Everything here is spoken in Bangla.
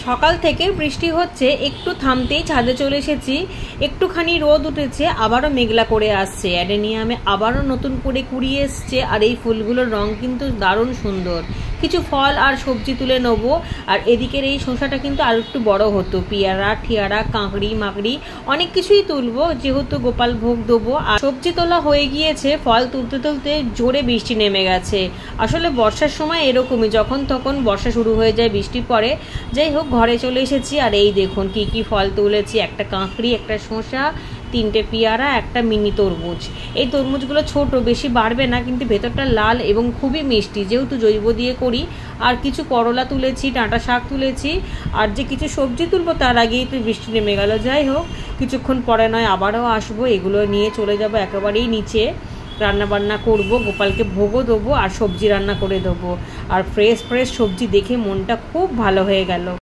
সকাল থেকে বৃষ্টি হচ্ছে, একটু থামতেই ছাদে চলে এসেছি। একটুখানি রোদ উঠেছে, আবারও মেঘলা করে আসছে। অ্যাডেনিয়ামে আবারও নতুন করে কুড়ি এসছে, আর এই ফুলগুলোর রং কিন্তু দারুণ সুন্দর। কিছু ফল আর সবজি তুলে নেবো। আর এদিকের এই শসাটা কিন্তু আর একটু বড় হতো। পেয়ারা, ঠিয়ারা, কাঁকড়ি মাকড়ি অনেক কিছুই তুলবো, যেহেতু গোপাল ভোগ দেবো। আর সবজি তোলা হয়ে গিয়েছে, ফল তুলতে তুলতে জোরে বৃষ্টি নেমে গেছে। আসলে বর্ষার সময় এরকমই, যখন তখন বর্ষা শুরু হয়ে যায়, বৃষ্টি পড়ে। যাই হোক, ঘরে চলে এসেছি। আর এই দেখুন কি কি ফল তুলেছি। একটা কাঁকড়ি, একটা শসা, 3টে পেয়ারা, একটা মিনি তরমুজ। এই তরমুজগুলো ছোট, বেশি বাড়বে না, কিন্তু ভেতরটা লাল এবং খুবই মিষ্টি, যেহেতু জৈব দিয়ে করি। আর কিছু করলা তুলেছি, ডাঁটা শাক তুলেছি। আর যে কিছু সবজি তুলবো তার আগেই তো বৃষ্টি নেমে গেল। যাই হোক, কিছুক্ষণ পরে নয় আবারও আসবো, এগুলো নিয়ে চলে যাবো একেবারেই নিচে। রান্না বান্না করবো, গোপালকে ভোগও দেবো আর সবজি রান্না করে দেবো। আর ফ্রেশ ফ্রেশ সবজি দেখে মনটা খুব ভালো হয়ে গেল।